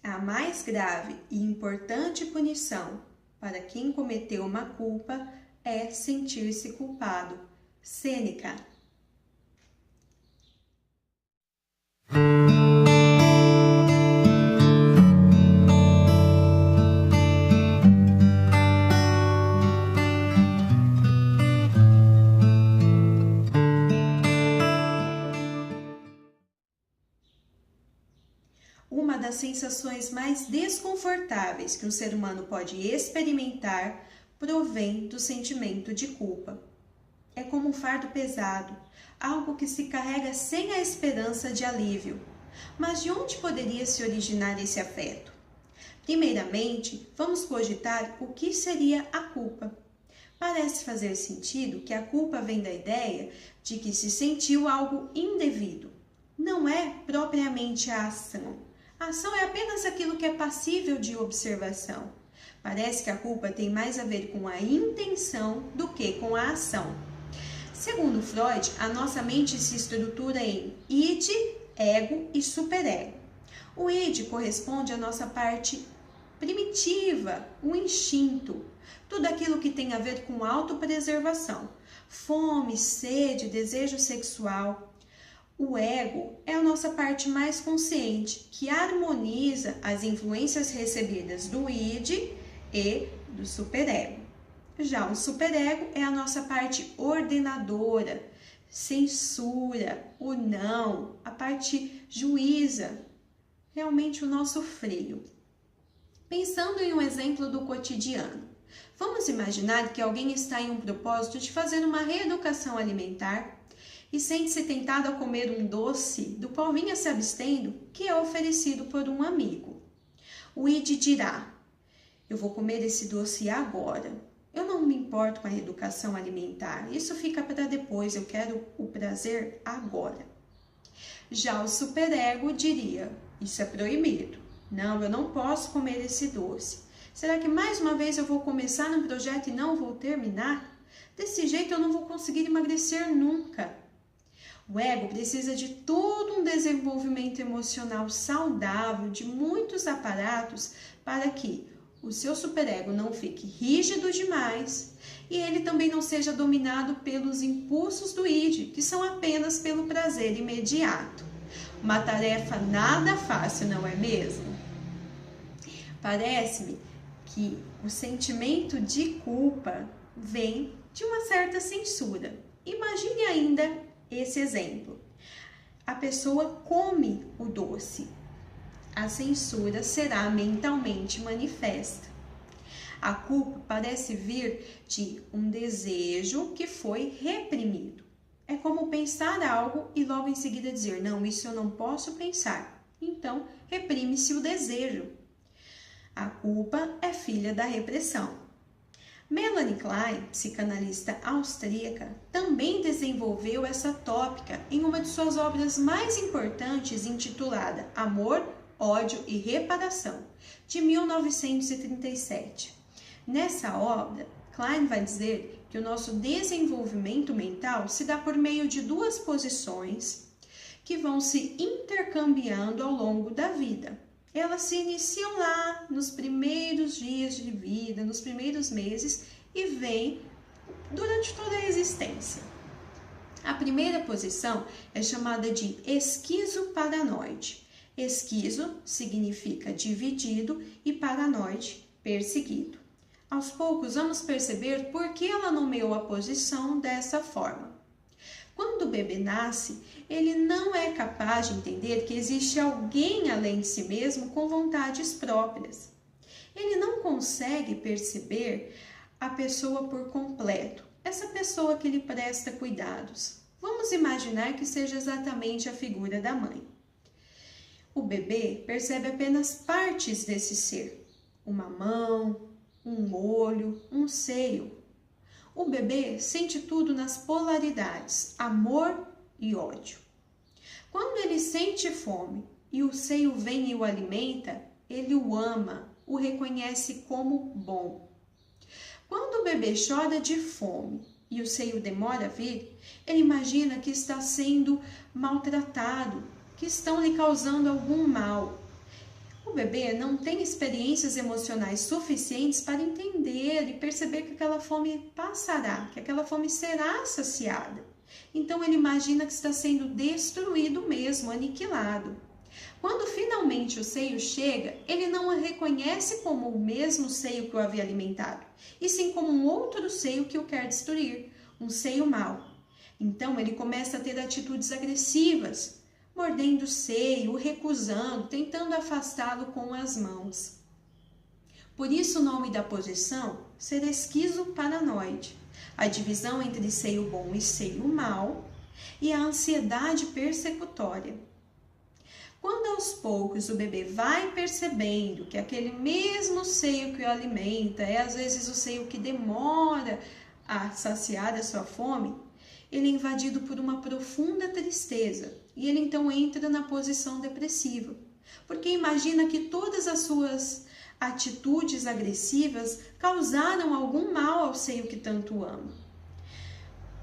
A mais grave e importante punição para quem cometeu uma culpa é sentir-se culpado. Sêneca. Uma das sensações mais desconfortáveis que um ser humano pode experimentar provém do sentimento de culpa. É como um fardo pesado, algo que se carrega sem a esperança de alívio. Mas de onde poderia se originar esse afeto? Primeiramente, vamos cogitar o que seria a culpa. Parece fazer sentido que a culpa vem da ideia de que se sentiu algo indevido. Não é propriamente a ação. A ação é apenas aquilo que é passível de observação. Parece que a culpa tem mais a ver com a intenção do que com a ação. Segundo Freud, a nossa mente se estrutura em id, ego e superego. O id corresponde à nossa parte primitiva, o instinto, tudo aquilo que tem a ver com autopreservação, fome, sede, desejo sexual. O ego é a nossa parte mais consciente, que harmoniza as influências recebidas do id e do superego. Já o superego é a nossa parte ordenadora, censura, o não, a parte juíza, realmente o nosso freio. Pensando em um exemplo do cotidiano, vamos imaginar que alguém está em um propósito de fazer uma reeducação alimentar e sente-se tentado a comer um doce do qual vinha se abstendo, que é oferecido por um amigo. O id dirá: eu vou comer esse doce agora. Eu não me importo com a reeducação alimentar. Isso fica para depois. Eu quero o prazer agora. Já o superego diria: isso é proibido. Não, eu não posso comer esse doce. Será que mais uma vez eu vou começar um projeto e não vou terminar? Desse jeito eu não vou conseguir emagrecer nunca. O ego precisa de todo um desenvolvimento emocional saudável, de muitos aparatos, para que o seu superego não fique rígido demais e ele também não seja dominado pelos impulsos do id, que são apenas pelo prazer imediato. Uma tarefa nada fácil, não é mesmo? Parece-me que o sentimento de culpa vem de uma certa censura. Imagine ainda esse exemplo. A pessoa come o doce. A censura será mentalmente manifesta. A culpa parece vir de um desejo que foi reprimido. É como pensar algo e logo em seguida dizer: não, isso eu não posso pensar. Então, reprime-se o desejo. A culpa é filha da repressão. Melanie Klein, psicanalista austríaca, também desenvolveu essa tópica em uma de suas obras mais importantes, intitulada Amor, Ódio e Reparação, de 1937. Nessa obra, Klein vai dizer que o nosso desenvolvimento mental se dá por meio de duas posições que vão se intercambiando ao longo da vida. Elas se iniciam lá nos primeiros dias de vida, nos primeiros meses e vêm durante toda a existência. A primeira posição é chamada de esquizo-paranoide. Esquizo significa dividido e paranoide, perseguido. Aos poucos vamos perceber por que ela nomeou a posição dessa forma. Quando o bebê nasce, ele não é capaz de entender que existe alguém além de si mesmo com vontades próprias. Ele não consegue perceber a pessoa por completo, essa pessoa que lhe presta cuidados. Vamos imaginar que seja exatamente a figura da mãe. O bebê percebe apenas partes desse ser: uma mão, um olho, um seio. O bebê sente tudo nas polaridades, amor e ódio. Quando ele sente fome e o seio vem e o alimenta, ele o ama, o reconhece como bom. Quando o bebê chora de fome e o seio demora a vir, ele imagina que está sendo maltratado, que estão lhe causando algum mal. O bebê não tem experiências emocionais suficientes para entender e perceber que aquela fome passará, que aquela fome será saciada. Então ele imagina que está sendo destruído mesmo, aniquilado. Quando finalmente o seio chega, ele não a reconhece como o mesmo seio que o havia alimentado, e sim como um outro seio que o quer destruir, um seio mau. Então ele começa a ter atitudes agressivas, mordendo o seio, o recusando, tentando afastá-lo com as mãos. Por isso o nome da posição ser esquizoparanoide, a divisão entre seio bom e seio mau, e a ansiedade persecutória. Quando aos poucos o bebê vai percebendo que aquele mesmo seio que o alimenta é às vezes o seio que demora a saciar a sua fome, ele é invadido por uma profunda tristeza e ele então entra na posição depressiva, porque imagina que todas as suas atitudes agressivas causaram algum mal ao seio que tanto ama.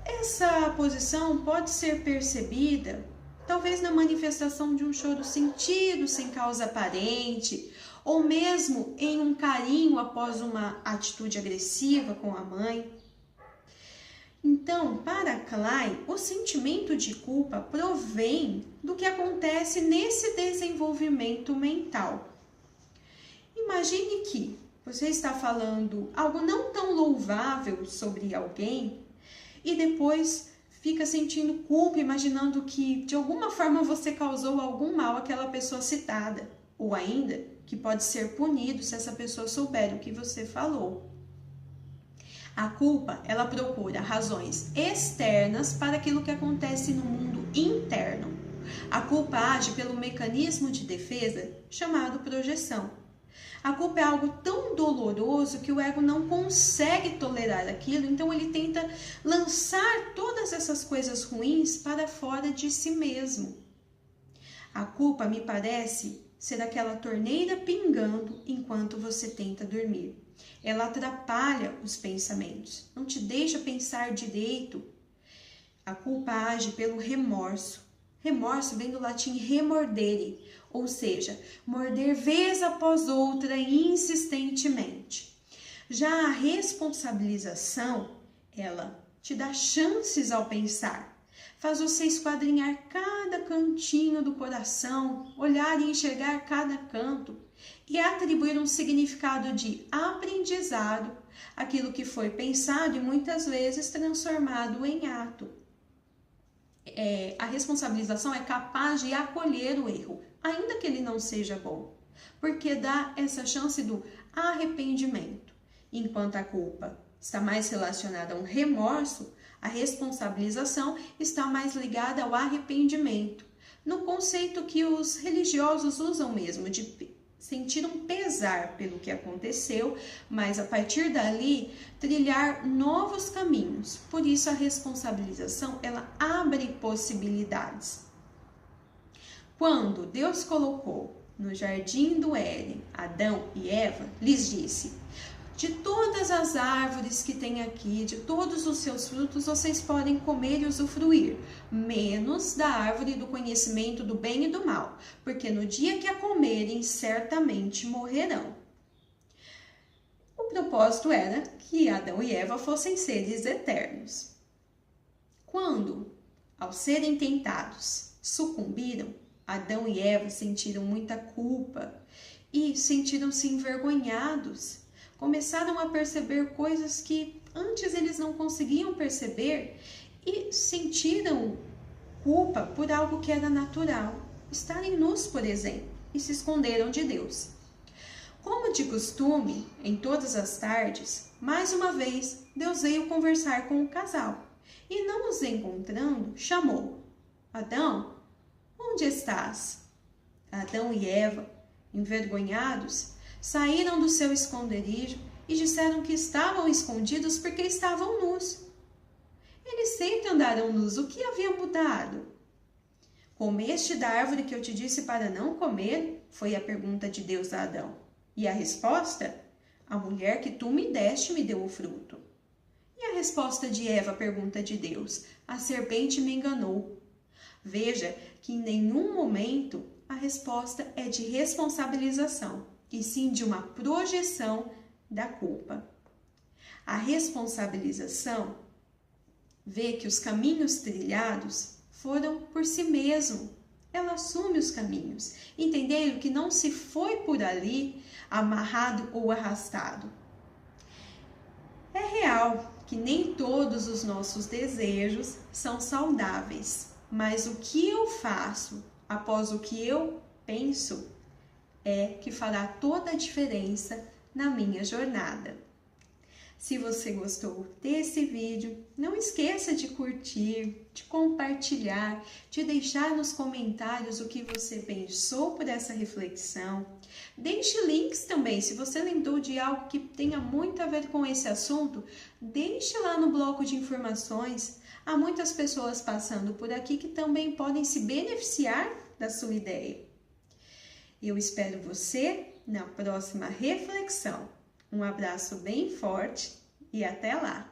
Essa posição pode ser percebida talvez na manifestação de um choro sentido sem causa aparente, ou mesmo em um carinho após uma atitude agressiva com a mãe. Então, para Klein, o sentimento de culpa provém do que acontece nesse desenvolvimento mental. Imagine que você está falando algo não tão louvável sobre alguém e depois fica sentindo culpa, imaginando que de alguma forma você causou algum mal àquela pessoa citada, ou ainda que pode ser punido se essa pessoa souber o que você falou. A culpa, ela procura razões externas para aquilo que acontece no mundo interno. A culpa age pelo mecanismo de defesa chamado projeção. A culpa é algo tão doloroso que o ego não consegue tolerar aquilo, então ele tenta lançar todas essas coisas ruins para fora de si mesmo. A culpa me parece ser aquela torneira pingando enquanto você tenta dormir. Ela atrapalha os pensamentos, não te deixa pensar direito. A culpa age pelo remorso. Remorso vem do latim remordere, ou seja, morder vez após outra insistentemente. Já a responsabilização, ela te dá chances ao pensar, faz você esquadrinhar cada cantinho do coração, olhar e enxergar cada canto e atribuir um significado de aprendizado àquilo que foi pensado e muitas vezes transformado em ato. A responsabilização é capaz de acolher o erro, ainda que ele não seja bom, porque dá essa chance do arrependimento. Enquanto a culpa está mais relacionada a um remorso, a responsabilização está mais ligada ao arrependimento, no conceito que os religiosos usam mesmo, de sentir um pesar pelo que aconteceu, mas a partir dali trilhar novos caminhos. Por isso a responsabilização, ela abre possibilidades. Quando Deus colocou no jardim do Éden Adão e Eva, lhes disse: de todas as árvores que tem aqui, de todos os seus frutos, vocês podem comer e usufruir, menos da árvore do conhecimento do bem e do mal, porque no dia que a comerem, certamente morrerão. O propósito era que Adão e Eva fossem seres eternos. Quando, ao serem tentados, sucumbiram, Adão e Eva sentiram muita culpa e sentiram-se envergonhados. Começaram a perceber coisas que antes eles não conseguiam perceber e sentiram culpa por algo que era natural, estarem nus, por exemplo, e se esconderam de Deus. Como de costume, em todas as tardes, mais uma vez, Deus veio conversar com o casal e, não os encontrando, chamou: Adão, onde estás? Adão e Eva, envergonhados, saíram do seu esconderijo e disseram que estavam escondidos porque estavam nus. Eles sempre andaram nus, o que havia mudado? Comeste da árvore que eu te disse para não comer? Foi a pergunta de Deus a Adão. E a resposta? A mulher que tu me deste me deu o fruto. E a resposta de Eva à pergunta de Deus? A serpente me enganou. Veja que em nenhum momento a resposta é de responsabilização, e sim de uma projeção da culpa. A responsabilização vê que os caminhos trilhados foram por si mesmo. Ela assume os caminhos, entendendo que não se foi por ali amarrado ou arrastado. É real que nem todos os nossos desejos são saudáveis, mas o que eu faço após o que eu penso é que fará toda a diferença na minha jornada. Se você gostou desse vídeo, não esqueça de curtir, de compartilhar, de deixar nos comentários o que você pensou por essa reflexão. Deixe links também, se você lembrou de algo que tenha muito a ver com esse assunto, deixe lá no bloco de informações. Há muitas pessoas passando por aqui que também podem se beneficiar da sua ideia. Eu espero você na próxima reflexão. Um abraço bem forte e até lá!